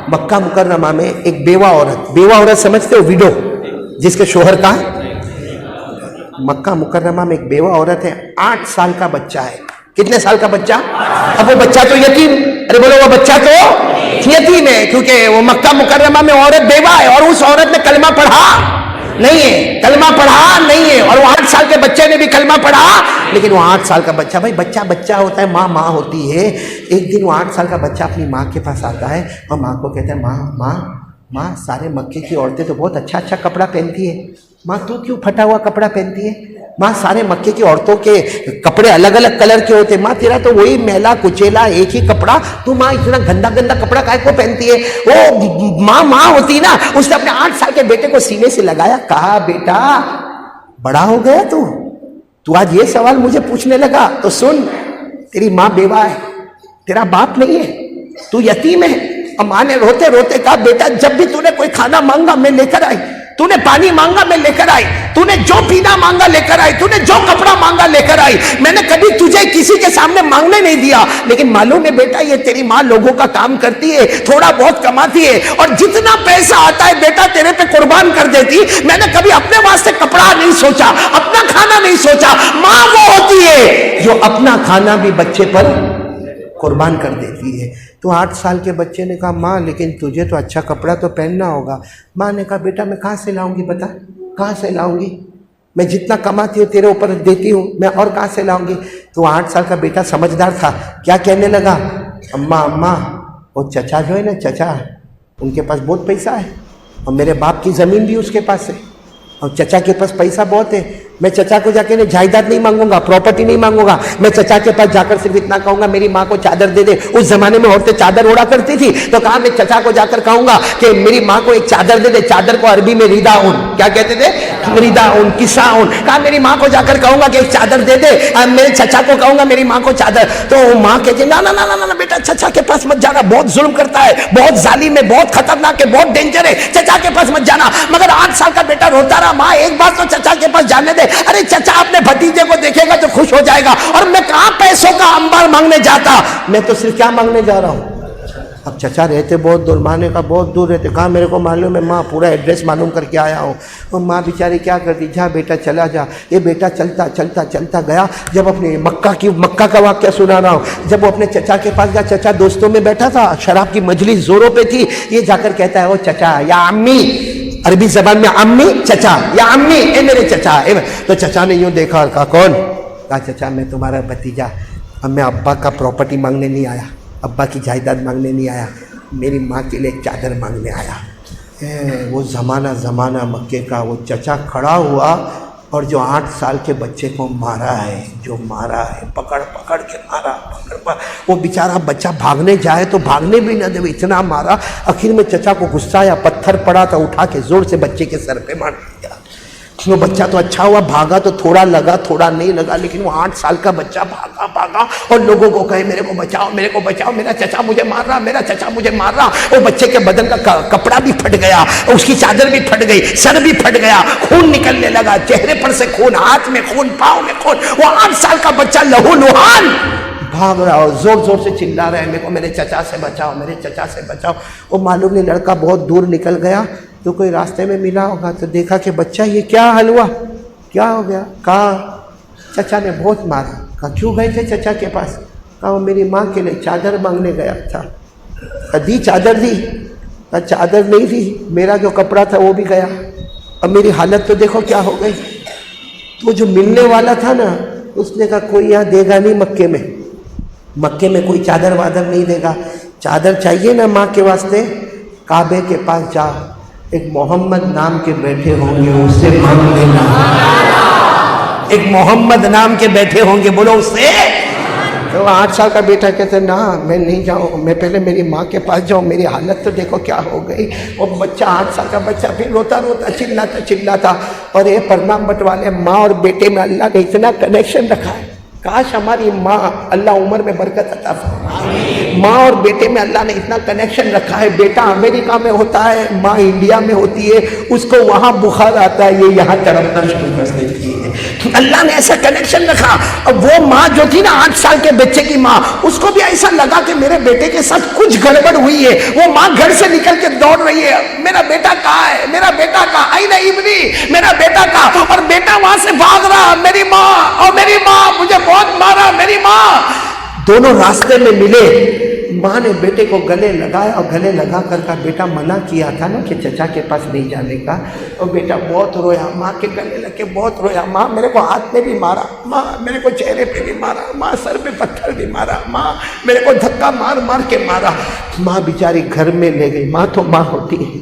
مکہ مکرمہ میں ایک بیوہ عورت سمجھتے ہو؟ ویڈو، جس کے شوہر کا، مکہ مکرمہ میں ایک بیوہ عورت ہے، 8 سال کا بچہ ہے۔ کتنے سال کا بچہ؟ اب وہ بچہ تو یتیم، ارے بولو وہ بچہ تو یتیم ہے، کیونکہ وہ مکہ مکرمہ میں عورت بیوہ ہے، اور اس عورت نے کلمہ پڑھا نہیں ہے، کلمہ پڑھا نہیں ہے، اور وہ 8 سال کے بچے نے بھی کلمہ پڑھا، لیکن وہ 8 سال کا بچہ، بھائی بچہ ہوتا ہے، ماں ہوتی ہے۔ ایک دن وہ 8 سال کا بچہ اپنی ماں کے پاس آتا ہے اور ماں کو کہتا ہے، ماں سارے مکے کی عورتیں تو بہت اچھا کپڑا پہنتی ہے، ماں تو کیوں پھٹا ہوا کپڑا پہنتی ہے؟ ماں سارے مکے کی عورتوں کے کپڑے الگ الگ کلر کے ہوتے، ماں تیرا تو وہی میلا کچیلا ایک ہی کپڑا، تو ماں اتنا گندا کپڑا کائے کو پہنتی ہے؟ وہ ماں ہوتی نا، اس نے اپنے 8 سال کے بیٹے کو سینے سے لگایا، کہا بیٹا بڑا ہو گیا تو آج یہ سوال مجھے پوچھنے لگا، تو سن، تیری ماں بیوہ ہے، تیرا باپ نہیں ہے، تو یتیم ہے۔ اور ماں نے روتے روتے کہا، بیٹا جب بھی تو نے کوئی کھانا مانگا میں لے کر آئی، تو نے پانی مانگا میں لے کر آئی، تو نے جو پینا مانگا لے کر آئی، تو نے جو کپڑا مانگا لے کر آئی، میں نے کبھی تجھے کسی کے سامنے مانگنے نہیں دیا، لیکن معلوم ہے بیٹا یہ تیری ماں لوگوں کا کام کرتی ہے، تھوڑا بہت کماتی ہے، اور جتنا پیسہ آتا ہے بیٹا تیرے پہ قربان کر دیتی، میں نے کبھی اپنے واسطے کپڑا نہیں سوچا، اپنا کھانا نہیں سوچا۔ ماں وہ ہوتی ہے جو اپنا کھانا بھی بچے پر قربان کر دیتی ہے۔ تو 8 سال کے بچے نے کہا، ماں لیکن تجھے تو اچھا کپڑا تو پہننا ہوگا۔ ماں نے کہا، بیٹا میں کہاں سے لاؤں گی، بتا کہاں سے لاؤں گی؟ میں جتنا کماتی ہوں تیرے اوپر دیتی ہوں، میں اور کہاں سے لاؤں گی؟ تو 8 سال کا بیٹا سمجھدار تھا، کیا کہنے لگا، اماں وہ چچا جو ہے نا، چچا ان کے پاس بہت پیسہ ہے، اور میرے باپ کی زمین بھی اس کے پاس ہے، اور چچا کے پاس پیسہ بہت ہے، میں چچا کو جا کے جائیداد نہیں مانگوں گا، پراپرٹی نہیں مانگوں گا، میں چچا کے پاس جا کر صرف اتنا کہوں گا میری ماں کو چادر دے دے۔ اس زمانے میں عورتیں چادر اوڑا کرتی تھی، تو کہا میں چچا کو جا کر کہوں گا کہ میری ماں کو ایک چادر دے دے، چادر کو عربی میں ریدا اون، کیا کہتے تھے؟ ریدا اون، کسا اون، کہا میری ماں کو جا کر کہوں گا کہ ایک چادر دے دے، میرے چچا کو کہوں گا میری ماں کو چادر۔ تو ماں کہتی نا بیٹا چچا کے پاس مت جانا، بہت ظلم کرتا ہے، بہت ظالم ہے، بہت خطرناک ہے، بہت ڈینجر ہے، چچا کے پاس مت جانا۔ مگر 8 سال کا بیٹا روتا رہا، ماں ایک بار تو چچا کے پاس جانے دے، ارے چچا اپنے بھتیجے کو دیکھے گا تو خوش ہو جائے گا، اور میں کہاں پیسوں کا انبار مانگنے جاتا، میں تو صرف کیا مانگنے جا رہا ہوں۔ اب چچا رہتے بہت دور، ماں نے کہا بہت دور رہتے، کہا میرے کو معلوم ہے ماں، پورا ایڈریس معلوم کر کے آیا ہوں۔ اور ماں بیچاری کیا کرتی، جا بیٹا چلا جا۔ یہ بیٹا چلتا گیا، جب اپنے مکہ کا واقعہ سنا رہا ہوں، جب وہ اپنے چچا کے پاس گیا، چچا دوستوں میں بیٹھا تھا، شراب کی مجلس زوروں پہ تھی، یہ جا کر کہتا ہے، وہ چچا یا امی، عربی زبان میں امی چچا، یا امی اے میرے چچا۔ تو چچا نے یوں دیکھا اور کہا کون؟ کہا چچا میں تمہارا بھتیجا، اب میں ابا کا پراپرٹی مانگنے نہیں آیا، ابا کی جائیداد مانگنے نہیں آیا، میری ماں کے لیے چادر مانگنے آیا۔ وہ زمانہ مکے کا، وہ چچا کھڑا ہوا اور جو 8 سال کے بچے کو مارا ہے، پکڑ کے مارا، وہ بیچارہ بچہ بھاگنے جائے تو بھاگنے بھی نہ دے، اتنا مارا، آخر میں چچا کو غصہ آیا، پتھر پڑا تھا اٹھا کے زور سے بچے کے سر پہ مار دیا۔ وہ بچہ تو اچھا ہوا، بھاگا تو تھوڑا لگا تھوڑا نہیں لگا، لیکن وہ 8 سال کا بچہ بھاگا اور لوگوں کو کہے میرے کو بچاؤ، میرا چچا مجھے مار رہا۔ وہ بچے کے بدن کا کپڑا بھی پھٹ گیا، اس کی چادر بھی پھٹ گئی، سر بھی پھٹ گیا، خون نکلنے لگا، چہرے پر سے خون، ہاتھ میں خون، پاؤں میں خون۔ وہ 8 سال کا بچہ لہو لہان بھاگ رہا اور زور سے چلا رہا ہے، میرے چچا سے بچاؤ۔ وہ معلوم نہیں لڑکا بہت دور نکل گیا، تو کوئی راستے میں ملا ہوگا، تو دیکھا کہ بچہ یہ کیا حل ہوا، کیا ہو گیا؟ کہا چچا نے بہت مارا۔ کہا کیوں گئے تھے چچا کے پاس؟ کہا وہ میری ماں کے لیے چادر مانگنے گیا تھا۔ دی چادر دی؟ کہا چادر نہیں دی، میرا جو کپڑا تھا وہ بھی گیا، اب میری حالت تو دیکھو کیا ہو گئی۔ تو جو ملنے والا تھا نا، اس نے کہا کوئی یہاں دے گا نہیں، مکے میں کوئی چادر وادر نہیں دے گا، چادر چاہیے نا ماں کے واسطے، کعبے کے پاس جا، ایک محمد نام کے بیٹھے ہوں گے اس سے مانگ لینا، ایک محمد نام کے بیٹھے ہوں گے، بولو اس سے۔ تو 8 سال کا بیٹا کہتے نا میں نہیں جاؤں، میں پہلے میری ماں کے پاس جاؤں، میری حالت تو دیکھو کیا ہو گئی۔ اور بچہ 8 سال کا بچہ پھر روتا چلاتا، اور یہ پرنام بٹوالے، ماں اور بیٹے میں اللہ نے اتنا کنیکشن رکھا ہے، کاش ہماری ماں، اللہ عمر میں برکت عطا فرمائے، ماں اور بیٹے میں اللہ نے اتنا کنیکشن رکھا ہے، بیٹا امریکہ میں ہوتا ہے، ماں انڈیا میں ہوتی ہے، اس کو وہاں بخار آتا ہے، یہ یہاں تڑپنا شروع کر دیتی ہے، اللہ نے ایسا کنیکشن رکھا. اب وہ ماں جو تھی نا 8 سال کے بچے کی ماں, اس کو بھی ایسا لگا کہ میرے بیٹے کے ساتھ کچھ گڑبڑ ہوئی ہے. وہ ماں گھر سے نکل کے دوڑ رہی ہے, میرا بیٹا کہاں ہے, میرا بیٹا کہاں, اینَ ابنی, میرا بیٹا کہاں. اور بیٹا وہاں سے بھاگ رہا, میری ماں, اور میری ماں مجھے بہت مارا, میری ماں. دونوں راستے میں ملے. ماں نے بیٹے کو گلے لگایا, اور گلے لگا کر کا بیٹا منع کیا تھا نا کہ چچا کے پاس نہیں جانے کا, اور بیٹا بہت رویا, ماں کے گلے لگ کے بہت رویا. ماں میرے کو ہاتھ میں بھی مارا, ماں میرے کو چہرے پہ بھی مارا, ماں سر پہ پتھر بھی مارا, ماں میرے کو دھکا مار مار کے مارا. ماں بیچاری گھر میں لے گئی. ماں تو ماں ہوتی ہے.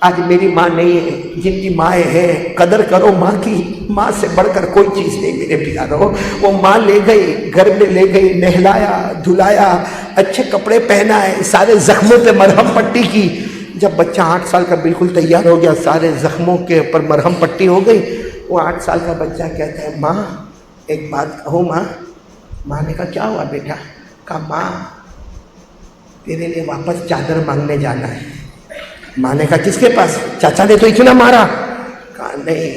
آج میری ماں نہیں ہے, جن کی مائیں ہیں قدر کرو ماں کی. ماں سے بڑھ کر کوئی چیز نہیں میرے پیارو. وہ ماں لے گئی, گھر میں لے گئی, نہلایا دھلایا, اچھے کپڑے پہنائے, سارے زخموں پہ مرہم پٹی کی. جب بچہ 8 سال کا بالکل تیار ہو گیا, سارے زخموں کے اوپر مرہم پٹی ہو گئی, وہ 8 سال کا بچہ کہتا ہے ماں ایک بات کہوں ماں. ماں نے کہا کیا ہوا بیٹا؟ کہا ماں تیرے لیے واپس چادر مانگنے جانا ہے. ماں نے کہا کس کے پاس؟ چاچا نے تو اتنا مارا. کہا نہیں,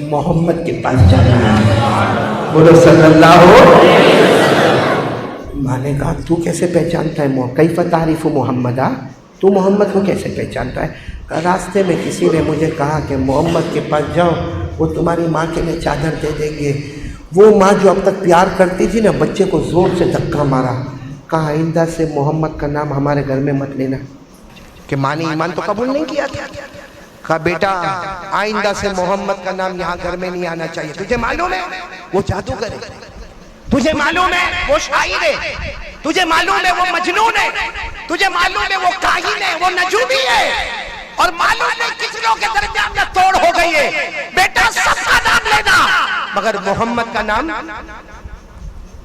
محمد کے پاس جانا ہے. بولو صلی اللہ ہو. ماں نے کہا تو کیسے پہچانتا ہے, کیف تعریف محمد, تو محمد کو کیسے پہچانتا ہے؟ کہا راستے میں کسی نے مجھے کہا کہ محمد کے پاس جاؤ, وہ تمہاری ماں کے لیے چادر دے دیں گے. وہ ماں جو اب تک پیار کرتی تھی نا, بچے کو زور سے دھکا مارا. کہا آئندہ سے محمد کا نام ہمارے گھر میں مت لینا. کہ ماں نے ایمان تو قبول نہیں کیا تھا. کہا بیٹا آئندہ سے محمد کا نام یہاں گھر میں نہیں آنا چاہیے. تجھے معلوم ہے وہ جادوگر ہے, تجھے معلوم ہے وہ شاعر ہے, تجھے معلوم ہے وہ مجنون ہے, تجھے معلوم ہے وہ کاہن ہے, وہ نجومی ہے, اور معلوم ہے کس لوگ کے درمیان میں توڑ ہو گئی ہے. بیٹا سب کا نام لینا مگر محمد کا نام.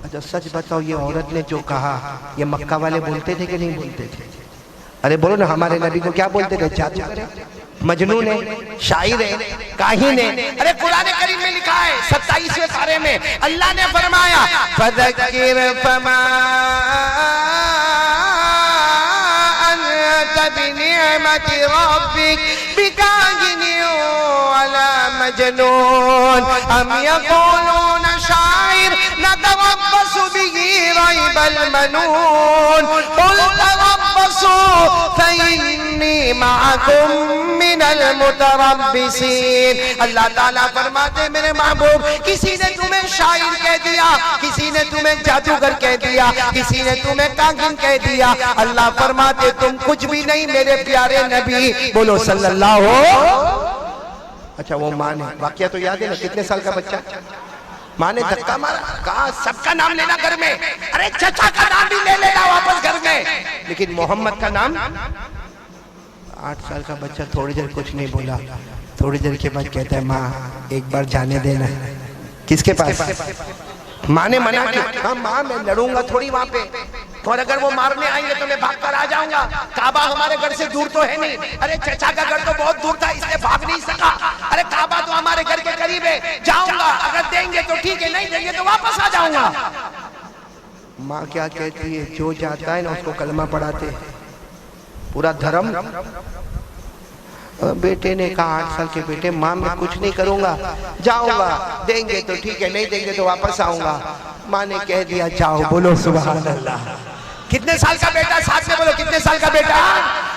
اچھا سچ بتاؤ, یہ عورت نے جو کہا یہ مکہ والے بولتے تھے کہ نہیں بولتے تھے؟ ارے بولو نا, ہمارے نبی کو کیا بولتے تھے؟ جادوگر ہے, مجنون ہے, شاعر ہے, کاہن ہے. ارے قرآن کریم میں لکھا ہے 27ویں پارے میں اللہ نے فرمایا فذکر فما انت بنعمت ربک بکاہن ولا مجنون ام یقولون شاعر نتربص به ریب المنون قل تربصوا فإنی معکم من المتربصین. اللہ تعالیٰ فرماتے میرے محبوب, کسی نے تمہیں شاعر کہہ دیا, کسی نے تمہیں جادوگر کہہ دیا, کسی نے تمہیں کاہن کہہ دیا, اللہ فرماتے تم کچھ بھی نہیں میرے پیارے نبی. بولو صلی اللہ ہو. اچھا وہ ماں نے, واقعہ تو یاد ہے نا, کتنے سال کا بچہ, ماں نے دھکا مارا, کہا سب کا نام لینا گھر میں, ارے چچا کا نام بھی لے لینا واپس گھر میں, لیکن محمد کا نام. 8 سال کا بچہ تھوڑی دیر کچھ نہیں بولا, تھوڑی دیر کے بعد کہتا ہے ماں ایک بار جانے دینا. کس کے پاس؟ ماں نے منع کیا. کہا ماں میں لڑوں گا تھوڑی وہاں پہ, اور اگر وہ مارنے آئیں گے تو میں بھاگ کر آ جاؤں گا. کعبہ ہمارے گھر سے دور تو ہے نہیں, ارے چچا کا گھر تو بہت دور تھا اس لیے بھاگ نہیں سکا. ارے کعبہ تو ہمارے گھر کے قریب ہے, جاؤں گا, اگر دیں گے تو ٹھیک ہے, نہیں دیں گے تو واپس آ جاؤں گا. ماں کیا کہتی ہے, جو جاتا ہے نا اس کو کلمہ پڑھاتے, پورا دھرم. بیٹے نے کہا 8 سال کے بیٹے, ماں میں کچھ نہیں کروں گا, جاؤں گا, دیں گے تو ٹھیک ہے, نہیں دیں گے تو واپس آؤں گا. ماں نے کہہ دیا جاؤ. بولو سبحان اللہ. کتنے سال کا بیٹا, ساتھ میں بولو کتنے سال کا بیٹا.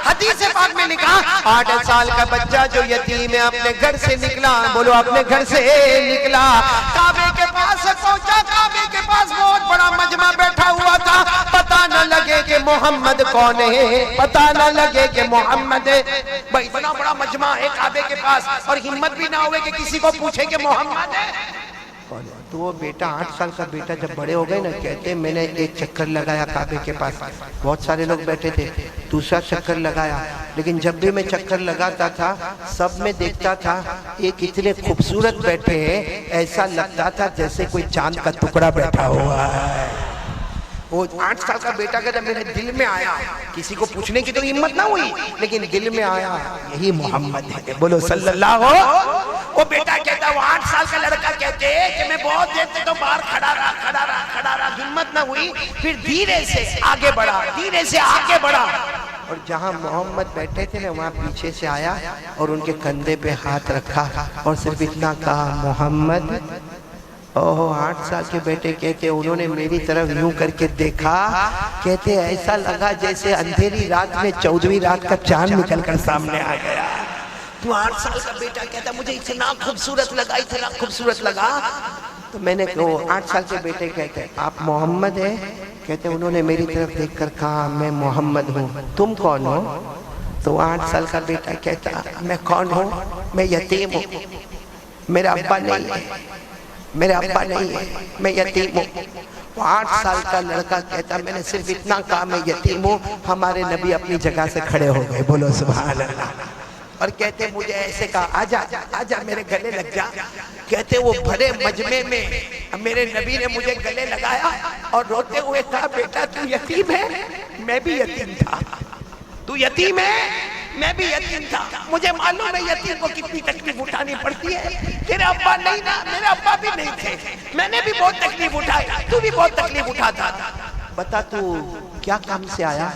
حدیث پاک میں لکھا 8 سال کا بچہ جو یتیم ہے اپنے گھر سے نکلا. بولو اپنے گھر سے نکلا, کعبے کے پاس پہنچا. کعبے کے پاس بہت بڑا مجمع بیٹھا ہوا تھا, پتہ نہ لگے کہ محمد کون ہے, پتہ نہ لگے کہ محمد ہے. بھائی اتنا بڑا مجمع ہے کعبے کے پاس, اور ہمت بھی نہ ہوئے کہ کسی کو پوچھے کہ محمد ہے. تو وہ بیٹا 8 سال کا بیٹا جب بڑے ہو گئے نا, کہتے میں نے ایک چکر لگایا کعبے کے پاس, بہت سارے لوگ بیٹھے تھے, دوسرا چکر لگایا, لیکن جب بھی میں چکر لگاتا تھا سب میں دیکھتا تھا ایک اتنے خوبصورت بیٹھے ہیں, ایسا لگتا تھا جیسے کوئی چاند کا ٹکڑا بیٹھا ہوا ہے. وہ 8 سال کا بیٹا کا جب میرے دل میں آیا, کسی کو پوچھنے کی تو ہمت نہ ہوئی, لیکن دل میں آیا یہی محمد ہے. بولو صلی اللہ ہو. وہ بیٹا کہتا, وہ 8 سال کا لڑکا کہتے کہ میں بہت دیر سے تو باہر کھڑا رہا, ہمت نہ ہوئی, پھر دھیرے سے آگے بڑھا, دھیرے سے آگے بڑھا, اور جہاں محمد بیٹھے تھے نا وہاں پیچھے سے آیا اور ان کے کندھے پہ ہاتھ رکھا, اور صرف اتنا کہا محمد, اوہ 8 سال کے بیٹے کہتے انہوں نے میری طرف یوں کر کے دیکھا، کہتے ایسا لگا جیسے اندھیری رات میں 14ویں رات کا چاند نکل کر سامنے آ گیا۔ تو 8 سال کا بیٹا کہتا مجھے اتنا خوبصورت لگا، اتنا خوبصورت لگا۔ تو میں نے کہا 8 سال کے بیٹے کہتے آپ محمد ہیں؟ کہتے انہوں نے میری طرف دیکھ کر کہا میں محمد ہوں۔ تم کون ہو؟ تو 8 سال کا بیٹا کہتا میں کون ہوں؟ میں یتیم ہوں، میرا ابا نہیں ہے، میرا ابا نہیں ہے، میں یتیم ہوں۔ وہ 8 سال کا لڑکا کہتا میں نے صرف اتنا کہا میں یتیم ہوں، ہمارے نبی اپنی جگہ سے کھڑے ہو گئے، بولو سبحان اللہ، اور کہتے مجھے ایسے کہا آجا آجا میرے گلے لگ جا۔ کہتے وہ بھرے مجمع میں میرے نبی نے مجھے گلے لگایا اور روتے ہوئے کہا بیٹا تو یتیم ہے؟ میں بھی یتیم تھا۔ تو یتیم ہے؟ میں بھی یتیم تھا۔ مجھے معلوم ہے یتیم کو کتنی تکلیف اٹھانی پڑتی ہے۔ تیرے ابا نہیں نا، میرے ابا بھی نہیں تھے، میں نے بھی بہت تکلیف اٹھائی، تو بھی بہت تکلیف اٹھاتا تھا۔ بتا تو کیا کام سے آیا؟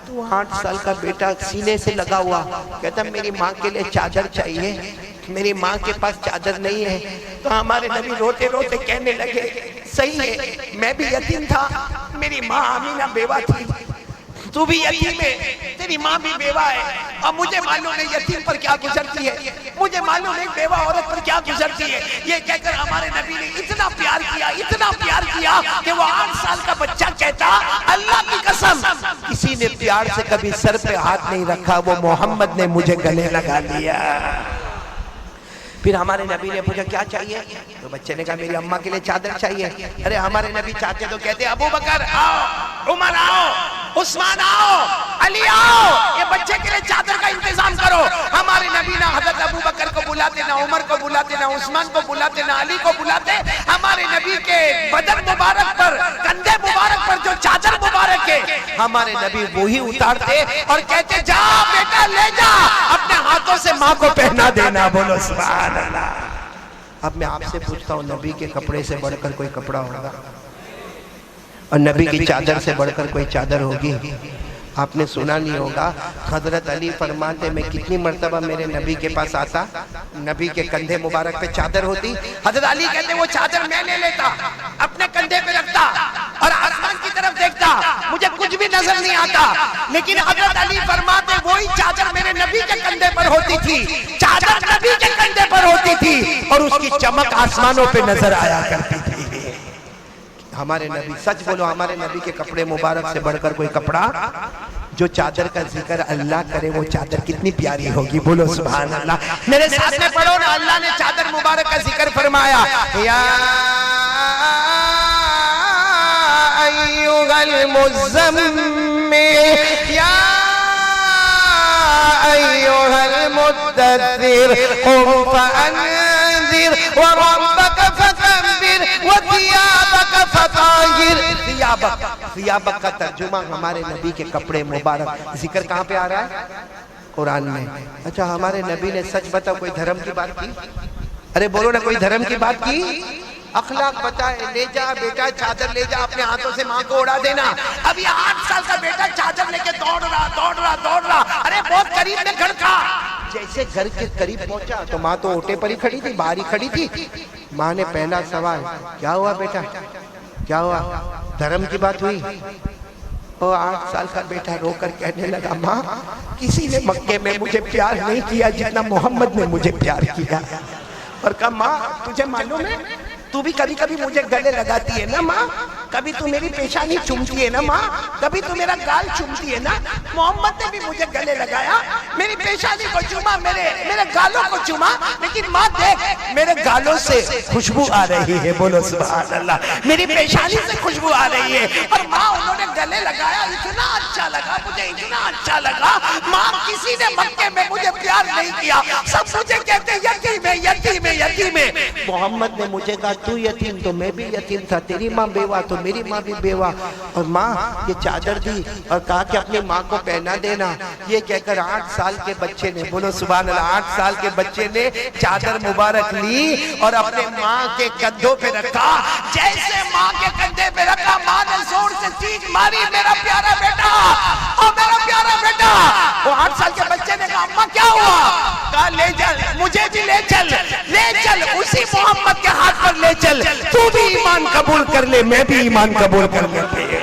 تو 8 سال کا بیٹا سینے سے لگا ہوا کہتا میری ماں کے لیے چادر چاہیے، میری ماں کے پاس چادر نہیں ہے۔ تو ہمارے نبی روتے روتے کہنے لگے صحیح ہے میں بھی یتیم تھا، میری ماں آمینہ بیوہ تھی، تو بھی یتیم ہے، تیری ماں بھی بیوہ ہے، اور مجھے معلوم ہے یتیم پر کیا گزرتی ہے، مجھے معلوم ہے بیوہ عورت پر کیا گزرتی ہے۔ یہ کہہ کر ہمارے نبی نے اتنا پیار کیا، اتنا پیار کیا کہ وہ 8 سال کا بچہ کہتا اللہ کی قسم کسی نے پیار سے کبھی سر پہ ہاتھ نہیں رکھا، وہ محمد نے مجھے گلے لگا لیا۔ پھر ہمارے نبی نے پوچھا کیا چاہیے؟ تو بچے نے کہا میری اماں کے لیے چادر چاہیے۔ ارے ہمارے نبی چاہتے تو کہتے ابو بکر آؤ، عمر آؤ، عثمان آؤ، علی آؤ، یہ بچے کے لیے چادر کا انتظام کرو۔ ہمارے نبی نہ حضرت ابو بکر کو بلاتے، نہ عمر کو بلاتے، نہ عثمان کو بلاتے، نہ علی کو بلاتے۔ ہمارے نبی کے بدن مبارک پر، کندھے مبارک پر جو چادر مبارک ہے ہمارے نبی وہی اتارتے اور کہتے جا بیٹا لے جا، اپنے ہاتھوں سے ماں کو پہنا دینا، بولو سبحان اللہ۔ اب میں آپ سے پوچھتا ہوں نبی کے کپڑے سے بڑھ کر کوئی کپڑا ہوگا؟ اور نبی کی چادر سے بڑھ کر کوئی چادر ہوگی؟ آپ نے سنا نہیں ہوگا حضرت علی فرماتے میں کتنی مرتبہ میرے نبی کے پاس آتا، نبی کے کندھے مبارک پہ چادر ہوتی، حضرت علی کہتے وہ چادر میں لے لیتا، اپنے کندھے پہ رکھتا اور آسمان کی طرف دیکھتا، مجھے کچھ بھی نظر نہیں آتا، لیکن حضرت علی فرماتے وہی چادر میرے نبی کے کندھے پر ہوتی تھی، چادر نبی کے کندھے پر ہوتی تھی اور اس کی چمک آسمانوں پہ نظر آیا کرتی تھی۔ ہمارے نبی سچ بولو ہمارے نبی کے کپڑے مبارک سے بڑھ کر کوئی کپڑا؟ جو چادر کا ذکر اللہ کرے وہ چادر کتنی پیاری ہوگی، بولو سبحان اللہ۔ میرے ساتھ میں پڑھو نا، اللہ نے چادر مبارک کا ذکر فرمایا یا ایھا المزمل یا ایھا المدثر قم فانذر وربک فکبر وثیابک فطہر۔ ثیابک کا ترجمہ ہمارے نبی کے کپڑے مبارک، ذکر کہاں پہ آ رہا ہے؟ قرآن میں۔ اچھا ہمارے نبی نے سچ بتا کوئی دھرم کی بات کی؟ ارے بولو نا کوئی دھرم کی بات کی؟ اخلاق بتائے، لے جا بیٹا چادر لے جا، اپنے ہاتھوں سے ماں کو اڑا دینا۔ اب یہ 8 سال کا بیٹا چادر لے کے دوڑ رہا، ارے بہت قریب میں گھر تھا۔ جیسے گھر کے قریب پہنچا تو ماں تو اوٹے پر ہی کھڑی تھی، باہر ہی کھڑی تھی۔ ماں نے پہلا سوال کیا ہوا بیٹا، کیا ہوا؟ دھرم کی بات ہوئی؟ وہ 8 سال کا بیٹا رو کر کہنے لگا ماں کسی نے مکے میں مجھے پیار نہیں کیا جتنا محمد نے مجھے پیار کیا۔ اور کہا ماں تجھے معلوم ہے تو بھی کبھی کبھی مجھے گلے لگاتی ہے نا ماں، کبھی تو میری پیشانی چومتی ہے نا ماں، کبھی تو میرا گال چومتی ہے نا۔ محمد نے بھی مجھے گلے لگایا، میری پیشانی کو چوما، میرے گالوں کو چوما، لیکن ماں دیکھ میرے گالوں سے خوشبو آ رہی ہے، بولو سبحان اللہ، میری پیشانی سے خوشبو آ رہی ہے۔ اور ماں انہوں نے گلے لگایا، اتنا اچھا لگا مجھے، اتنا اچھا لگا۔ ماں کسی نے مکے میں مجھے پیار نہیں کیا، سب مجھے کہتے یتیم ہے یتیم ہے یتیم ہے۔ محمد نے مجھے کہا تو یتیم تو میں بھی یتیم تھا، تیری ماں بیوہ تو میری ماں بھی بیوہ، اور ماں یہ چادر دی اور کہا کہ اپنی ماں کو پہنا دینا۔ یہ کہہ کر 8 سال کے بچے نے، بولو سبحان اللہ، 8 سال کے بچے نے چادر مبارک لی اور اپنے ماں کے کندھوں پہ رکھا۔ جیسے ماں کے کندھے پہ رکھا ماں نے زور سے چیخ ماری میرا پیارا بیٹا، اور میرا پیارا بیٹا۔ وہ 8 سال کے بچے نے کہا اماں کیا ہوا؟ کہا لے چل، مجھے بھی لے چل چل اسی محمد کے ہاتھ پر لے چل، تو بھی ایمان قبول کر لے میں بھی ایمان قبول کر لیتے ہیں،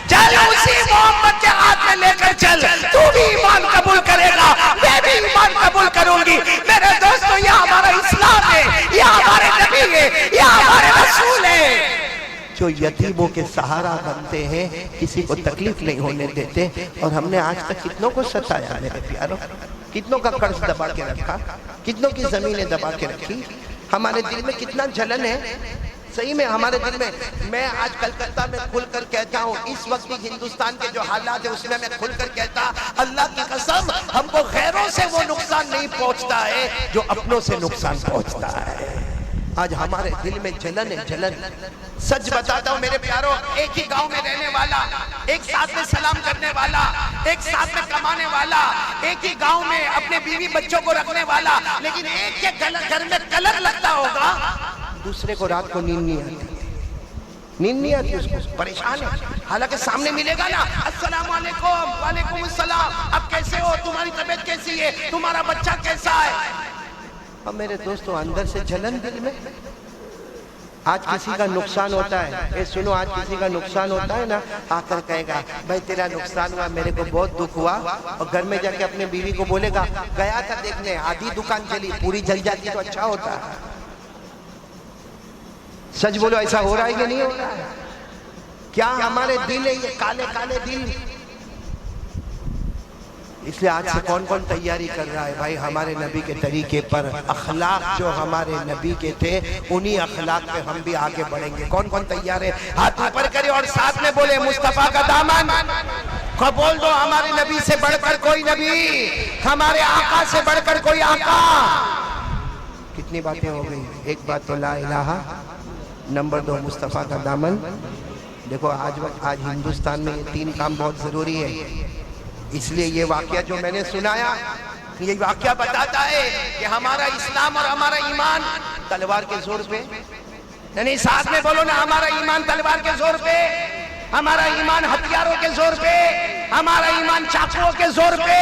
چل اسی محمد کے ہاتھ میں لے کر چل، تو بھی ایمان قبول کرے گا میں بھی ایمان قبول کروں گی۔ میرے دوستو یہ ہمارا اسلام ہے، یہ ہمارے نبی ہے، یہ ہمارے رسول ہے جو یتیموں کے سہارا بنتے ہیں، کسی کو تکلیف نہیں ہونے دیتے۔ اور ہم نے آج تک کتنوں کو ستایا میرے پیاروں، کتنوں کا قرض دبا کے رکھا، کتنوں کی زمینیں دبا کے رکھی، ہمارے دل میں کتنا جلن ہے صحیح میں ہمارے دل میں۔ میں آج کلکتہ میں کھل کر کہتا ہوں، اس وقت بھی ہندوستان کے جو حالات ہیں اس میں کھل کر کہتا، اللہ کی قسم ہم کو غیروں سے وہ نقصان نہیں پہنچتا ہے جو اپنوں سے نقصان پہنچتا ہے۔ آج ہمارے دل میں جلن ہے، جلن۔ سچ بتاتا ہوں میرے پیاروں، ایک ہی گاؤں میں رہنے والا، ایک ساتھ میں سلام کرنے والا، ایک ساتھ میں کمانے والا، ایک ہی گاؤں میں اپنے بیوی بچوں کو رکھنے والا، لیکن ایک کے گھر میں کلر لگتا ہوگا، دوسرے کو رات کو نیند نہیں آتی، نیند نہیں آتی، اس کو پریشان ہے، حالانکہ سامنے ملے گا نا، السلام علیکم، وعلیکم السلام، اب کیسے ہو، تمہاری طبیعت کیسی ہے، تمہارا بچہ کیسا ہے؟ اور میرے دوستو اندر سے جلن دل میں۔ آج کسی کا نقصان ہوتا ہے، اے سنو، آج کسی کا نقصان ہوتا ہے نا، آ کر کہے گا بھائی تیرا نقصان ہوا، میرے کو بہت دکھ ہوا، اور گھر میں جا کے اپنے بیوی کو بولے گا گیا تھا دیکھنے، آدھی دکان چلی، پوری جل جاتی تو اچھا ہوتا ہے۔ سچ بولو ایسا ہو رہا ہے کہ نہیں ہو رہا ہے؟ کیا ہمارے دل ہے یہ کالے کالے دل؟ اس لیے آج سے کون کون تیاری کر رہا ہے بھائی ہمارے نبی کے طریقے پر، اخلاق جو ہمارے نبی کے تھے انہی اخلاق پہ ہم بھی آگے بڑھیں گے؟ کون کون تیار ہے؟ ہاتھ اوپر کرے اور ساتھ میں بولے مصطفیٰ کا دامن قبول دو، ہمارے نبی سے بڑھ کر کوئی نبی، ہمارے آقا سے بڑھ کر کوئی آقا۔ کتنی باتیں ہو گئی، ایک بات تو لا الہ، نمبر 2 مصطفیٰ کا دامن۔ دیکھو آج ہندوستان میں یہ 3 کام بہت ضروری ہے، اس لیے یہ واقعہ جو میں نے سنایا، یہ واقعہ بتاتا ہے کہ ہمارا اسلام اور ہمارا ایمان تلوار کے زور پہ نہیں، ساتھ میں بولو نا، ہمارا ایمان تلوار کے زور پہ، ہمارا ایمان ہتھیاروں کے زور پہ، ہمارا ایمان چاقوؤں کے زور پہ۔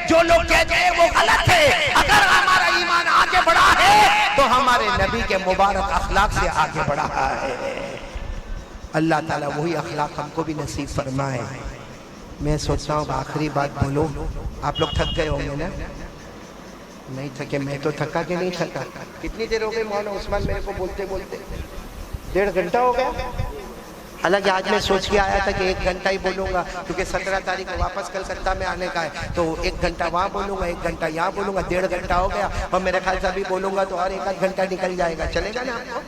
جو لوگ کہتے ہیں وہ غلط ہے، اگر ہمارا ایمان آگے بڑھا ہے تو ہمارے نبی کے مبارک اخلاق سے آگے بڑھا ہے۔ اللہ تعالیٰ وہی اخلاق ہم کو بھی نصیب فرمائے۔ میں سوچتا ہوں آخری بات بولو، آپ لوگ تھک گئے ہوں گے نا؟ نہیں تھکے، میں تو تھکا کہ نہیں تھکا؟ کتنی دیر ہو گئی مولانا عثمان میرے کو بولتے بولتے؟ 1.5 گھنٹہ ہو گیا؟ حالانکہ آج میں سوچ کے آیا تھا کہ 1 گھنٹہ ہی بولوں گا، کیونکہ 17 تاریخ کو واپس کلکتہ میں آنے کا ہے، تو 1 گھنٹہ وہاں بولوں گا، 1 گھنٹہ یہاں بولوں گا، 1.5 گھنٹہ ہو گیا، اور میرے خیال سے ابھی بولوں گا تو اور 1 گھنٹہ نکل جائے گا، چلے گا نا آپ کو؟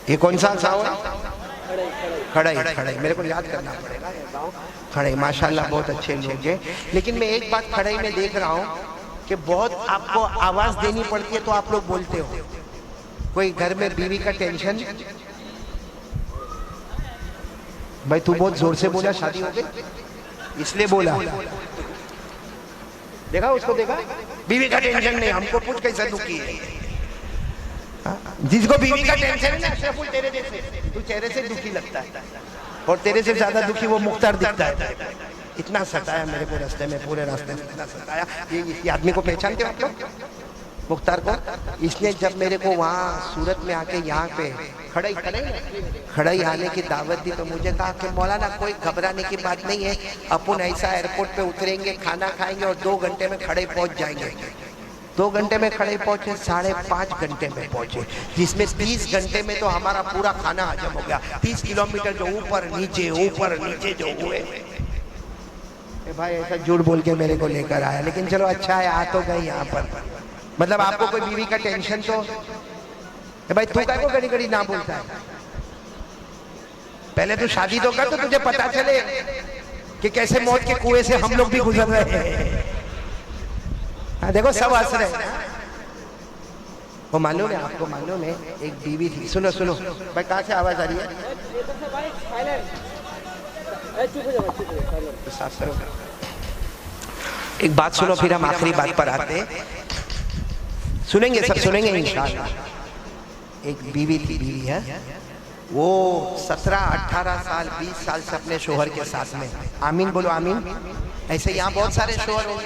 یہ کون سا ساؤ ہے؟ کھڑائی، میرے کو یاد کرنا پڑے گا، کھڑائی ماشاءاللہ بہت اچھے لوگ ہیں، لیکن میں ایک بات کھڑائی میں دیکھ رہا ہوں کہ بہت آپ کو آواز دینی پڑتی ہے تو آپ لوگ بولتے ہو۔ کوئی گھر میں بیوی کا ٹینشن؟ بھائی تو بہت زور سے بولا، شادی ہو گئی اس لیے بولا، دیکھا اس کو، دیکھا بیوی کا ٹینشن نہیں، ہم کو پوچھ کیسا دکھی ہے؟ جس کو بیوی کا ٹینشن ہے نا اشرف تیرے جیسے، تو چہرے سے دکھی لگتا ہے، اور تیرے سے زیادہ دکھی وہ مختار دکھتا ہے۔ اتنا ستایا میرے کو راستے میں، پورے راستے میں اتنا ستایا۔ یہ آدمی کو پہچانتے ہو آپ لوگ؟ مختار کو؟ اس نے جب میرے کو وہاں سورت میں آ کے یہاں پہ کھڑائی آنے کی دعوت دی تو مجھے کہا کہ مولانا کوئی گھبرانے کی بات نہیں ہے، اپن ایسا ایئرپورٹ پہ اتریں گے، کھانا کھائیں گے اور 2 گھنٹے میں کھڑائی پہنچ جائیں گے۔ 2 گھنٹے میں کھڑائی پہنچے، 5.5 گھنٹے میں پہنچے، جس میں 30 گھنٹے میں تو ہمارا پورا کھانا حجم ہو گیا۔ 30 کلومیٹر جو اوپر نیچے جو ہوئے، بھائی ایسا جھوٹ بول کے میرے کو لے کر آیا، لیکن چلو اچھا ہے، آ تو گئے یہاں پر۔ مطلب آپ کو کوئی بیوی کا ٹینشن تو بھائی تو کائے کو گھڑی گھڑی نہ بولتا ہے؟ پہلے تو شادی تو کر تو تجھے پتا چلے کہ کیسے موت کے کنویں سے ہم لوگ بھی گزر رہے ہیں۔ دیکھو سب ہنس رہے ہیں۔ وہ معلوم ہے آپ کو، معلوم ہے ایک بیوی تھی، سنو بھائی کہاں سے آواز آ رہی ہے؟ ایک بات سنو پھر ہم آخری بات پر آتے ہیں، سنیں گے سب سنیں گے انشاءاللہ۔ ایک بیوی تھی، بیوی ہے وہ 17 18 سال 20 سال سے اپنے شوہر کے ساتھ میں، آمین بولو آمین۔ ایسے یہاں بہت سارے شوہر ہوں گے،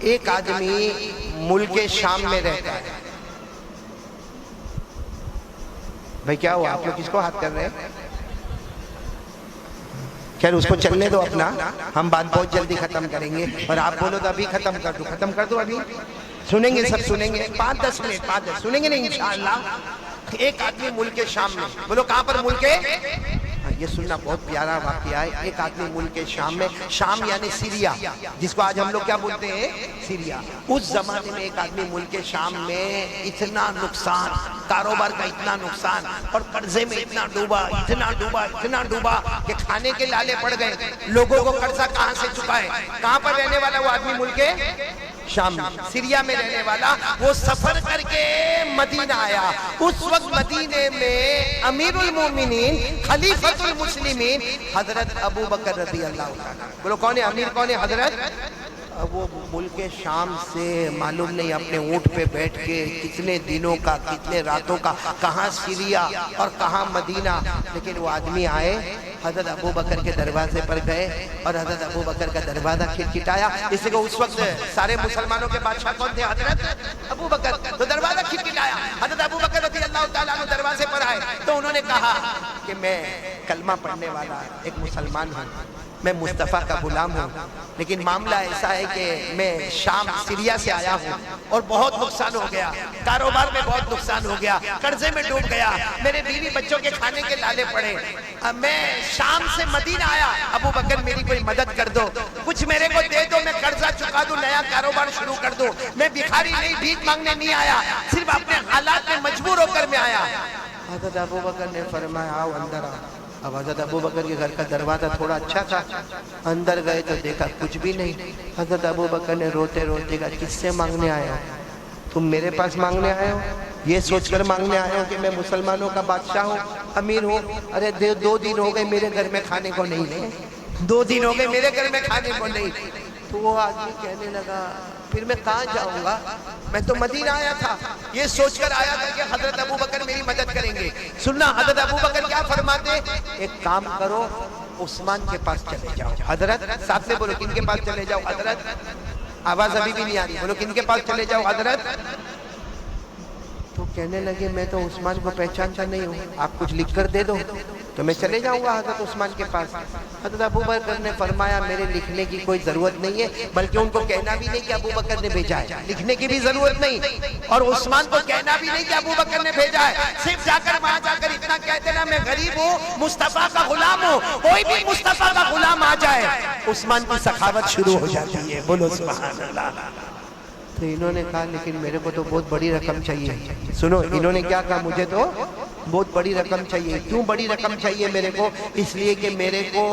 ایک آدمی ملک شام میں رہتا ہے. بھائی کیا ہوا؟ آپ لوگ کس کو ہاتھ کر رہے ہیں؟ خیر اس کو چلنے دو اپنا، ہم بات بہت جلدی ختم کریں گے. اور آپ بولو تو ابھی ختم کر دو. ختم کر دو ابھی. سنیں گے سب سنیں گے. 5-10 منٹ 5-10 سنیں گے نا انشاءاللہ. ایک آدمی ملک شام میں، بولو کہاں پر ملک ہے؟ یہ سننا بہت پیارا واقعہ ہے. ایک آدمی ملک شام میں، شام یعنی سیریا جس کو آج ہم لوگ کیا بولتے ہیں؟ سیریا. اس زمانے میں ایک آدمی ملک شام میں اتنا نقصان، کاروبار کا اتنا نقصان اور قرضے میں اتنا ڈوبا، اتنا ڈوبا، اتنا ڈوبا کہ کھانے کے لالے پڑ گئے. لوگوں کو قرضہ کہاں سے چکائے؟ کہاں پر رہنے والا وہ آدمی؟ ملک شام میں، سیریا میں رہنے والا. وہ سفر کر کے مدینہ آیا. اس وقت مدینے میں امیر المومنین خلیفۃ المسلمین حضرت ابو بکر رضی اللہ عنہ. بولو کون ہے امیر؟ کون ہے حضرت؟ وہ ملک شام سے معلوم نہیں اپنے اونٹ پہ بیٹھ کے کتنے دنوں کا، کتنے راتوں کا، کہاں سیریا اور کہاں مدینہ. لیکن وہ آدمی آئے، حضرت ابو بکر کے دروازے پر گئے اور حضرت ابو بکر کا دروازہ کھٹکھٹایا. اس لیے اس وقت سارے مسلمانوں کے بادشاہ کون تھے؟ حضرت ابو بکر. تو دروازہ کھٹکھٹایا. حضرت ابو بکر رضی اللہ تعالیٰ عنہ دروازے پر آئے تو انہوں نے کہا کہ میں کلمہ پڑھنے والا ایک مسلمان ہوں، میں مصطفیٰ کا غلام ہوں، لیکن معاملہ ایسا ہے کہ میں شام سیریا سے آیا ہوں اور بہت نقصان ہو گیا، کاروبار میں بہت نقصان ہو گیا، قرضے میں ڈوب گیا، میرے بیوی بچوں کے کھانے کے لالے پڑے. میں شام سے مدینہ آیا. ابو بکر میری کوئی مدد کر دو، کچھ میرے کو دے دو، میں قرضہ چکا دوں، نیا کاروبار شروع کر دوں. میں بھکاری نہیں، بھیک مانگنے نہیں آیا، صرف اپنے حالات میں مجبور ہو کر میں آیا. حضرت ابو بکر نے فرمایا آؤ اندر آؤ. اب حضرت ابو بکر کے گھر کا دروازہ تھوڑا اچھا تھا. اندر گئے تو دیکھا کچھ بھی نہیں. حضرت ابو بکر نے روتے روتے کہا کس سے مانگنے آئے ہو؟ تم میرے پاس مانگنے آئے ہو؟ یہ سوچ کر مانگنے آئے ہو کہ میں مسلمانوں کا بادشاہ ہوں، امیر ہوں؟ ارے 2 دن ہو گئے میرے گھر میں کھانے کو نہیں ہے، 2 دن ہو گئے میرے گھر میں کھانے کو نہیں. تو وہ آدمی کہنے لگا پھر میں کہاں جاؤں گا؟ میں تو مدینہ آیا تھا، یہ سوچ کر آیا تھا کہ حضرت ابو بکر میری مدد کریں گے. سننا حضرت ابو بکر کیا فرماتے؟ ایک کام کرو، عثمان کے پاس چلے جاؤ. حضرت ساتھ میں بولو کن کے پاس چلے جاؤ؟ حضرت آواز ابھی بھی نہیں آ رہی، بولو کن کے پاس چلے جاؤ؟ حضرت. تو کہنے لگے میں تو عثمان کو پہچانتا نہیں ہوں، آپ کچھ لکھ کر دے دو تو میں چلے جاؤں گا حضرت عثمان کے پاس. حضرت ابو بکر نے فرمایا میرے لکھنے کی کوئی ضرورت نہیں ہے، بلکہ ان کو کہنا بھی نہیں کہ ابو بکر نے بھیجا ہے، لکھنے کی بھی ضرورت نہیں. اور عثمان کو کہنا بھی نہیں کہ ابو بکر نے بھیجا ہے، صرف جا کر وہاں جا کر اتنا کہہ دینا میں غریب ہوں، مصطفیٰ کا غلام ہوں. کوئی بھی مصطفیٰ کا غلام آ جائے عثمان کی سخاوت شروع ہو جاتی ہے. بولو سبحان اللہ. تو انہوں نے کہا لیکن میرے کو تو بہت بڑی رقم چاہیے. سنو انہوں نے کیا کہا؟ مجھے تو بہت بڑی رقم چاہیے. کیوں بڑی رقم چاہیے میرے کو؟ اس لیے کہ میرے کو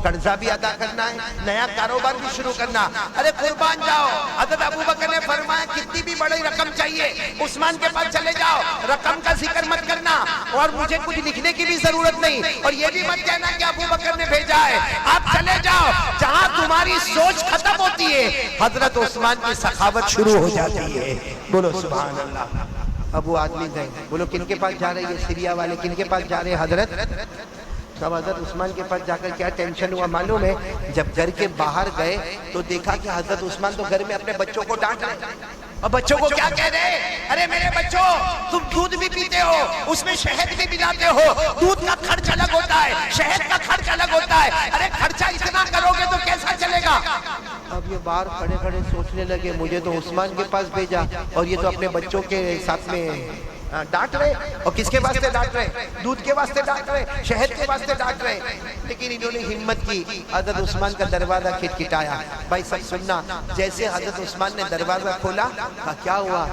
قرضہ بھی ادا کرنا ہے، نیا کاروبار بھی شروع کرنا. ارے قربان جاؤ. حضرت ابو بکر نے فرمایا کتنی بھی بڑی رقم چاہیے عثمان کے پاس چلے جاؤ، رقم کا ذکر مت کرنا اور مجھے کچھ لکھنے کی بھی ضرورت نہیں، اور یہ بھی مت کہنا کہ ابو بکر نے بھیجا ہے. آپ چلے جاؤ جہاں تمہاری سوچ ختم ہوتی ہے حضرت عثمان کی سخاوت شروع ہو جاتی ہے. بولو سبحان اللہ. اب وہ آدمی گئے. بولو کن کے پاس جا رہے ہیں؟ سیریا والے. کن کے پاس جا رہے ہیں؟ حضرت. تب حضرت عثمان کے پاس جا کر کیا ٹینشن ہوا معلوم ہے؟ جب گھر کے باہر گئے تو دیکھا کہ حضرت عثمان تو گھر میں اپنے بچوں کو ڈانٹ رہے. اور بچوں کو کیا کہہ رہے؟ ارے میرے بچوں تم دودھ بھی پیتے ہو، اس میں شہد بھی ملاتے ہو، دودھ کا خرچ الگ ہوتا ہے، شہد کا خرچ الگ ہوتا ہے، ارے خرچہ اتنا کرو گے تو کیسا چلے گا؟ اب یہ باہر کھڑے کھڑے سوچنے لگے مجھے تو عثمان کے پاس بھیجا اور یہ تو اپنے بچوں کے ساتھ میں ڈانٹ رہے. اور کس کے واسطے ڈانٹ رہے؟ دودھ کے واسطے ڈانٹ رہے، شہد کے واسطے ڈانٹ رہے. لیکن انہوں نے ہمت کی، حضرت عثمان کا دروازہ کھٹکھٹایا. بھائی سب سننا، جیسے حضرت عثمان نے دروازہ کھولا کہا کیا ہوا؟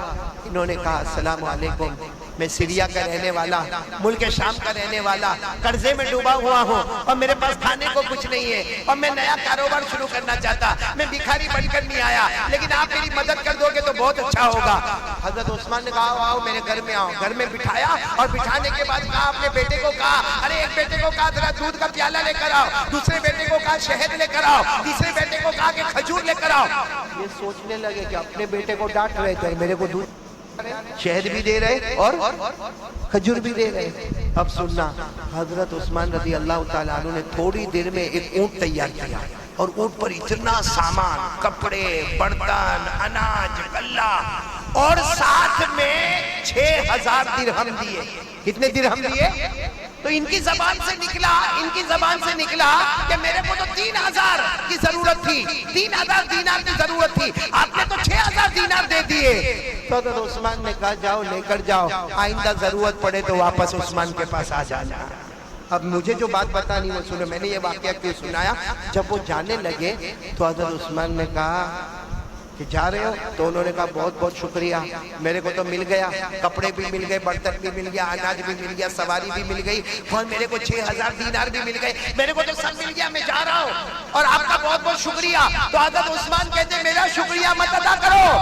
انہوں نے کہا السلام علیکم، میں سیریا کا رہنے والا، ملک شام کا رہنے والا، قرضے میں ڈوبا ہوا ہوں اور میرے پاس کھانے کو کچھ نہیں ہے اور میں نیا کاروبار شروع کرنا چاہتا. میں بھکاری بن کر نہیں آیا، لیکن آپ میری مدد کر دو گے تو بہت اچھا ہوگا. حضرت عثمان نے کہا آؤ میرے گھر میں آؤ. گھر میں بٹھایا اور بٹھانے کے بعد کہا اپنے بیٹے کو کہا ارے ایک بیٹے کو کہا ذرا دودھ کا پیالہ لے کر آؤ، دوسرے بیٹے کو کہا شہد لے کر آؤ، تیسرے بیٹے کو کہا کہ کھجور لے کر آؤ. یہ سوچنے لگے کہ اپنے بیٹے کو ڈانٹ رہے تھے، میرے کو دودھ شہد بھی دے رہے اور کھجور بھی دے رہے. اب سننا، حضرت عثمان رضی اللہ تعالیٰ عنہ نے تھوڑی دیر میں ایک اونٹ تیار کیا. اور اونٹ پر اتنا سامان، کپڑے، برتن، اناج، غلہ، اور ساتھ میں 6000 درہم دیے. کتنے درہم دیے؟ تو ان کی زبان سے نکلا کہ میرے کو تو 3000 کی ضرورت تھی، 3000 دینار کی ضرورت تھی، آپ نے تو 6000 دینار دے دیے. تو حضرت عثمان نے کہا جاؤ لے کر جاؤ، آئندہ ضرورت پڑے تو واپس عثمان کے پاس آ جانا. اب مجھے جو بات بتانی وہ سنو. میں نے یہ واقعہ کیوں سنایا؟ جب وہ جانے لگے تو حضرت عثمان نے کہا کہ جا رہے ہو؟ تو انہوں نے کہا بہت بہت شکریہ، میرے کو تو مل گیا، کپڑے بھی مل گئے، برتن بھی مل گیا، اناج بھی مل گیا، سواری بھی مل گئی، اور میرے کو 6000 دینار بھی مل گئے، میرے کو تو سب مل گیا، میں جا رہا ہوں اور آپ کا بہت بہت شکریہ. تو حضرت عثمان کہتے ہیں میرا شکریہ مت ادا کرو،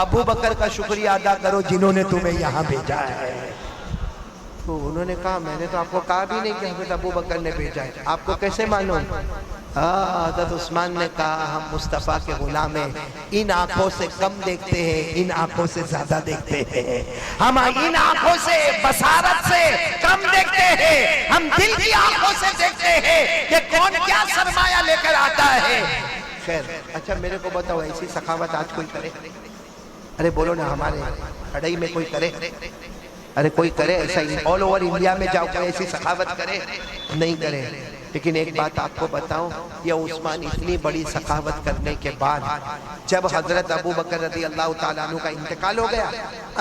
ابو بکر کا شکریہ ادا کرو جنہوں نے تمہیں یہاں بھیجا ہے. تو انہوں نے کہا میں نے تو آپ کو کہا بھی نہیں کہ حضرت ابو بکر نے بھیجا ہے، آپ کو کیسے معلوم؟ حضرت عثمان نے کہا ہم مصطفیٰ کے غلام ہیں، ان آنکھوں سے کم دیکھتے ہیں، ان آنکھوں سے زیادہ دیکھتے ہیں. ہم ان آنکھوں سے بصارت سے کم دیکھتے ہیں، ہم دل کی آنکھوں سے دیکھتے ہیں کہ کون کیا سرمایہ لے کر آتا ہے. خیر اچھا میرے کو بتاؤ ایسی سخاوت آج کوئی کرے؟ ارے بولو نا، ہمارے اڑائی میں کوئی کرے؟ ارے کوئی کرے ایسا ہی؟ آل اوور انڈیا میں جاؤ کوئی ایسی سخاوت کرے؟ نہیں کرے. لیکن ایک بات آپ کو بتاؤں، یہ عثمان اتنی بڑی سخاوت کرنے کے بعد جب حضرت ابو بکر رضی اللہ تعالیٰ عنہ کا انتقال ہو گیا،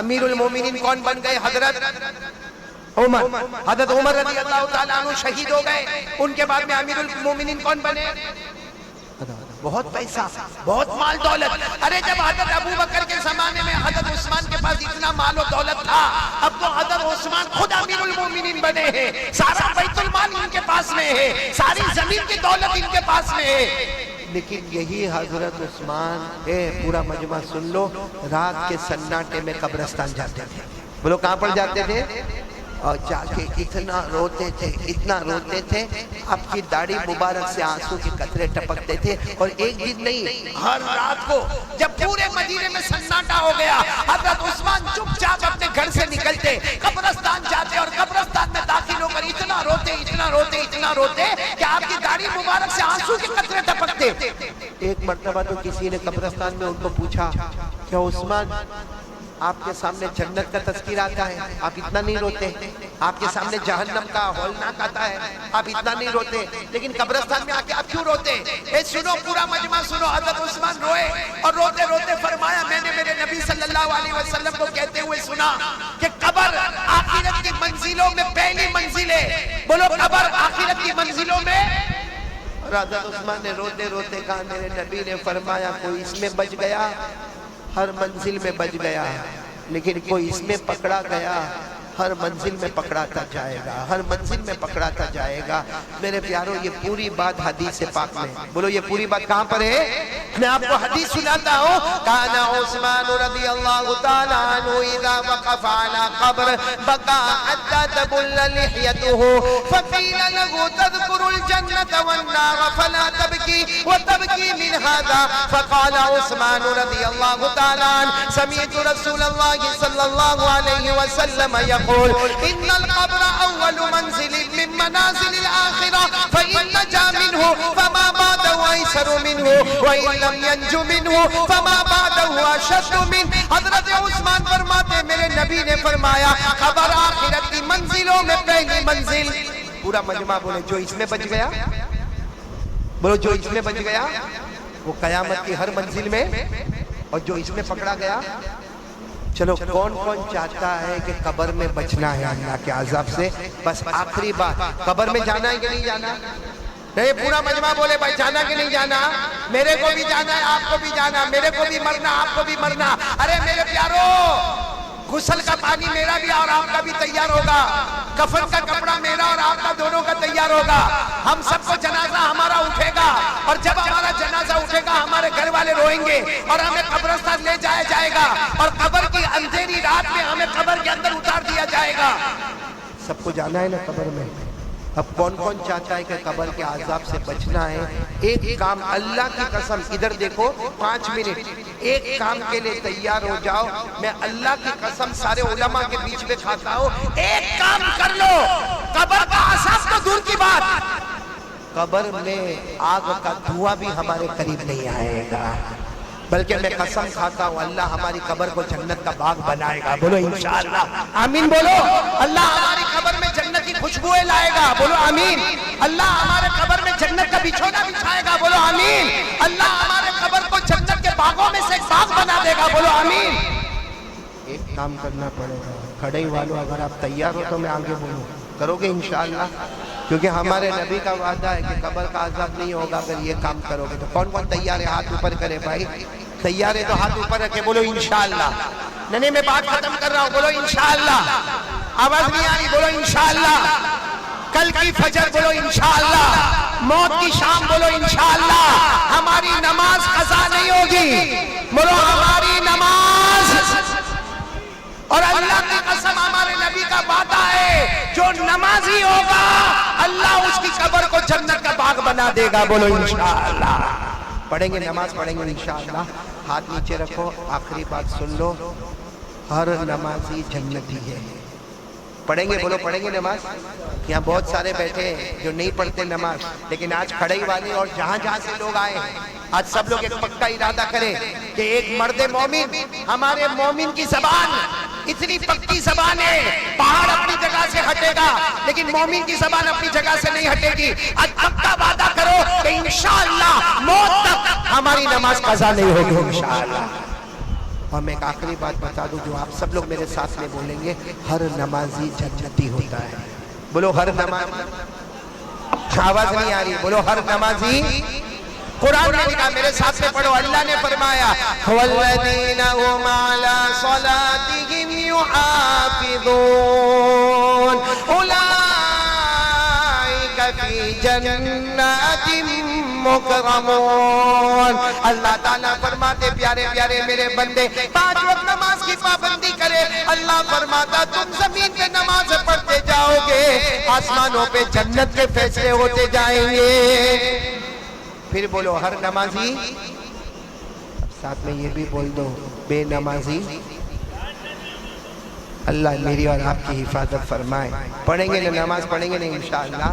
امیر المومنین کون بن گئے؟ حضرت عمر. حضرت عمر رضی اللہ تعالیٰ عنہ شہید ہو گئے، ان کے بعد میں امیر المومنین کون بنے؟ بہت پیسہ، بہت مال دولت. ارے جب حضرت ابو بکر کے زمانے میں حضرت عثمان کے پاس اتنا مال و دولت تھا، اب تو حضرت عثمان خود امیر المومنین بنے ہیں، سارا بیت المال ان کے پاس میں ہے، ساری زمین کی دولت ان کے پاس میں ہے. لیکن یہی حضرت عثمان پورا مجمع سن لو، رات کے سناٹے میں قبرستان جاتے تھے. بولو کہاں پر جاتے تھے؟ اور جا کے اتنا روتے تھے آپ کی داڑھی مبارک سے آنسو کے قطرے ٹپکتے تھے. اور ایک دن نہیں، ہر رات کو جب پورے مدینے میں سناٹا ہو گیا، حضرت عثمان چپ چاپ اپنے گھر سے نکلتے، قبرستان جاتے اور قبرستان میں داخل ہو کر اتنا روتے کہ آپ کی داڑھی مبارک سے آنسو کے قطرے ٹپکتے. ایک مرتبہ تو کسی نے قبرستان میں ان کو پوچھا کہ عثمان آپ کے سامنے جنت کا تذکر آتا ہے، آپ اتنا نہیں روتے؟ آپ کے سامنے جہنم کا ہولناک آتا ہے، آپ اتنا نہیں روتے، لیکن قبرستان میں آ کے آپ کیوں روتے؟ سنو پورا مجمع سنو. حضرت عثمان روئے اور روتے فرمایا میں نے میرے نبی صلی اللہ علیہ وسلم کو کہتے ہوئے سنا کہ قبر آخرت کی منزلوں میں پہلی منزل ہے. بولو قبر آخرت کی منزلوں میں. اور حضرت عثمان نے روتے کہا میرے نبی نے فرمایا کوئی اس میں بچ گیا ہر منزل میں بچ گیا، لیکن کوئی اس میں پکڑا گیا ہر منزل میں پکڑاتا جائے گا. میرے پیاروں یہ پوری بات حدیث پاک میں. بولو یہ پوری بات کہاں پر ہے؟ میں آپ کو حدیث سناتا ہوں. کان عثمان رضی اللہ تعالیٰ عنہ اذا وقف على قبر بقى حتى تبل لحيته فقيل له تذكر الجنة والنار فلا تبكي وتبكي من هذا فقال عثمان رضي الله تعالى عنه سمعت رسول الله صلى الله عليه وسلم يقول إن القبر أول منزل من منازل الآخرة فإن نجا منه فما بعده أيسر منه وإن لم ينج منه فما بعده أشد منه. حضرت عثمان فرماتے میرے نبی نے فرمایا قبر آخرت کی منزلوں میں پہلی منزل. پورا مجمع بولے جو اس میں بچ گیا، بولو جو اس میں بچ گیا وہ قیامت کی ہر منزل میں، اور جو اس میں پکڑا گیا. چلو کون چاہتا ہے کہ قبر میں بچنا ہے اللہ کے عذاب سے؟ بس آخری بات، قبر میں جانا ہے کہ نہیں جانا؟ نہیں پورا مجمع بولے بھائی جانا کہ نہیں جانا؟ میرے کو بھی جانا ہے، آپ کو بھی جانا، میرے کو بھی مرنا، آپ کو بھی مرنا. ارے میرے پیارو غسل کا پانی میرا بھی اور آپ کا بھی تیار ہوگا، کفن کا کپڑا میرا اور آپ کا دونوں کا تیار ہوگا. ہم سب کو جنازہ ہمارا اٹھے گا، اور جب ہمارا جنازہ اٹھے گا ہمارے گھر والے روئیں گے اور ہمیں قبرستان لے جایا جائے گا، اور قبر کی اندھیری رات میں ہمیں قبر کے اندر اتار دیا جائے گا. سب کو جانا ہے نا قبر میں. اب کون چاہتا ہے کہ قبر کے عذاب سے بچنا ہے؟ ایک کام اللہ کی قسم، ادھر دیکھو 5 منٹ ایک کام کے لیے تیار ہو جاؤ. میں اللہ کی قسم سارے علماء کے بیچ میں کھاتا ہوں، ایک کام کر لو، قبر کا عذاب تو دور کی بات، قبر میں آگ کا دھواں بھی ہمارے قریب نہیں آئے گا، بلکہ میں قسم کھاتا ہوں اللہ ہماری قبر کو جنت کا باغ بنائے گا، بولو انشاءاللہ آمین بولو۔ اللہ ہماری قبر میں جنت کی خوشبوئیں لائے گا، بولو آمین۔ اللہ ہمارے قبر میں جنت کا بچھونا بچھائے گا، بولو آمین۔ اللہ ہمارے قبر کو جنت کے باغوں میں سے ایک باغ بنا دے گا، بولو آمین۔ ایک کام کرنا پڑے گا، کھڑے والوں اگر آپ تیار ہو تو میں آگے بولوں، کرو گے انشاءاللہ؟ کیونکہ ہمارے نبی کا وعدہ ہے کہ قبر کا عذاب نہیں ہوگا اگر یہ کام کرو گے۔ تو کون کون تیار ہے؟ ہاتھ اوپر کرے بھائی، تیار ہے تو ہاتھ اوپر رکھے، بولو انشاءاللہ۔ نہیں میں بات ختم کر رہا ہوں، بولو انشاءاللہ۔ آواز نہیں آ رہی، بولو انشاءاللہ۔ کل کی فجر بولو انشاءاللہ، موت کی شام بولو انشاءاللہ، ہماری نماز قضا نہیں ہوگی، بولو ہماری نماز، اور اللہ کی قسم ہمارے نبی کا وعدہ ہے جو نمازی ہوگا اللہ اس کی قبر کو جنت کا باغ بنا دے گا، بولو انشاءاللہ۔ پڑھیں گے، نماز پڑھیں گے انشاءاللہ۔ ہاتھ نیچے رکھو، آخری بات سن لو، ہر نمازی جنتی ہے۔ پڑھیں گے، بولو پڑھیں گے نماز۔ یہاں بہت سارے بیٹھے ہیں جو نہیں پڑھتے نماز، لیکن آج کھڑے والے اور جہاں جہاں سے لوگ آئے ہیں، آج سب لوگ ایک پکا ارادہ کریں کہ ایک مرد مومن، ہمارے مومن کی زبان اتنی پکی زبان ہے، پہاڑ اپنی جگہ سے ہٹے گا لیکن مومن کی زبان اپنی جگہ سے نہیں ہٹے گی۔ آج پکا وعدہ کرو کہ انشاءاللہ موت تک ہماری نماز قضا نہیں ہوگی انشاءاللہ۔ اور میں ایک آخری بات بتا دوں جو آپ سب لوگ میرے ساتھ میں بولیں گے، ہر نمازی جنتی ہوتا ہے، بولو ہر نمازی۔ آواز نہیں آ رہی، بولو ہر نمازی۔ قرآن نے لکھا، میرے ساتھ میں پڑھو، اللہ نے فرمایا وَالَّذِينَ هُمْ عَلَىٰ صَلَاتِهِمْ يُحَافِظُونَ أُولَٰئِكَ فِي جَنَّاتٍ مُكْرَمُونَ۔ اللہ تعالیٰ فرماتے پیارے پیارے میرے بندے 5 وقت نماز کی پابندی کرے، اللہ فرماتا تم زمین پہ نماز پڑھتے جاؤ گے، آسمانوں پہ جنت کے فیصلے ہوتے جائیں گے۔ پھر بولو ہر نمازی، ساتھ میں یہ بھی بول دو بے نمازی۔ اللہ میری اور آپ کی حفاظت فرمائے۔ پڑھیں گے نا نماز، پڑھیں گے نا انشاءاللہ۔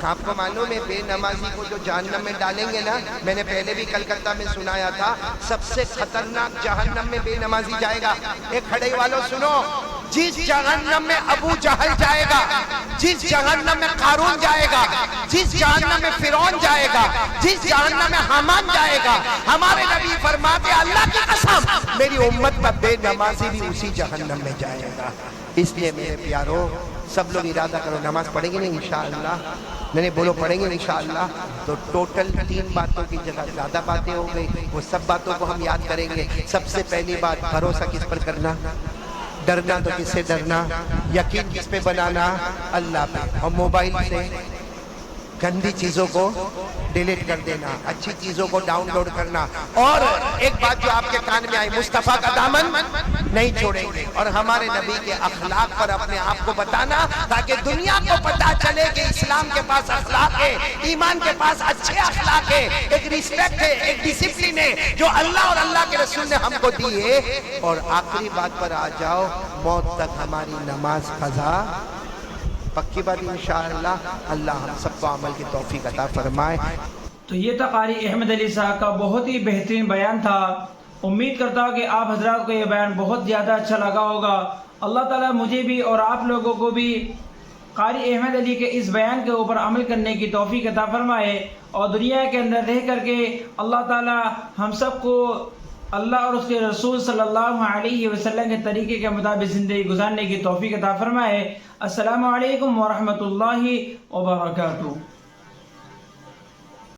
آپ کو معلوم ہے بے نمازی کو جو جہنم میں ڈالیں گے نا، میں نے پہلے بھی کلکتہ میں سنایا تھا، سب سے خطرناک جہنم میں بے نمازی جائے گا۔ ایک کھڑے والوں سنو، جس جہنم میں ابو جہل جائے گا، جس جہنم میں قارون جائے گا، جس جہنم میں فرعون جائے گا، جس جہنم میں حامان جائے گا، ہمارے نبی فرماتے اللہ کی قسم میری امت کا بے نمازی بھی اسی جہنم میں جائے گا۔ اس لیے میرے پیارو سب لوگ ارادہ کرو، نماز پڑھیں گے نا انشاءاللہ۔ میں نے بولو پڑھیں گے انشاءاللہ۔ تو ٹوٹل 3 باتوں کی جگہ زیادہ باتیں ہو گئی، وہ سب باتوں کو ہم یاد کریں گے۔ سب سے پہلی بات، بھروسہ کس پر کرنا؟ ڈرنا تو کس سے ڈرنا؟ یقین کس پہ بنانا؟ اللہ پہ۔ اور موبائل سے گندی چیزوں کو ڈیلیٹ کر دینا، اچھی چیزوں کو ڈاؤن لوڈ کرنا۔ اور ایک بات جو آپ کے کان میں آئی، مصطفیٰ کا دامن نہیں چھوڑیں گے، اور ہمارے نبی کے اخلاق پر اپنے آپ کو بتانا تاکہ دنیا کو پتا چلے کہ اسلام کے پاس اخلاق ہے، ایمان کے پاس اچھے اخلاق ہے، ایک ریسپیکٹ ہے، ایک ڈسپلن ہے جو اللہ اور اللہ کے رسول نے ہم کو دی ہے۔ اور آخری بات پر آ جاؤ، موت تک ہماری نماز قضا، پکی بات انشاءاللہ۔ اللہ ہم سب کو عمل کی توفیق عطا فرمائے۔ تو یہ تھا قاری احمد علی صاحب کا بہت ہی بہترین بیان تھا۔ امید کرتا ہوں کہ آپ حضرات کو یہ بیان بہت زیادہ اچھا لگا ہوگا۔ اللہ تعالیٰ مجھے بھی اور آپ لوگوں کو بھی قاری احمد علی کے اس بیان کے اوپر عمل کرنے کی توفیق عطا فرمائے، اور دنیا کے اندر رہ کر کے اللہ تعالیٰ ہم سب کو اللہ اور اس کے رسول صلی اللہ علیہ وسلم کے طریقے کے مطابق زندگی گزارنے کی توفیق عطا فرمائے۔ السلام علیکم ورحمۃ اللہ وبرکاتہ۔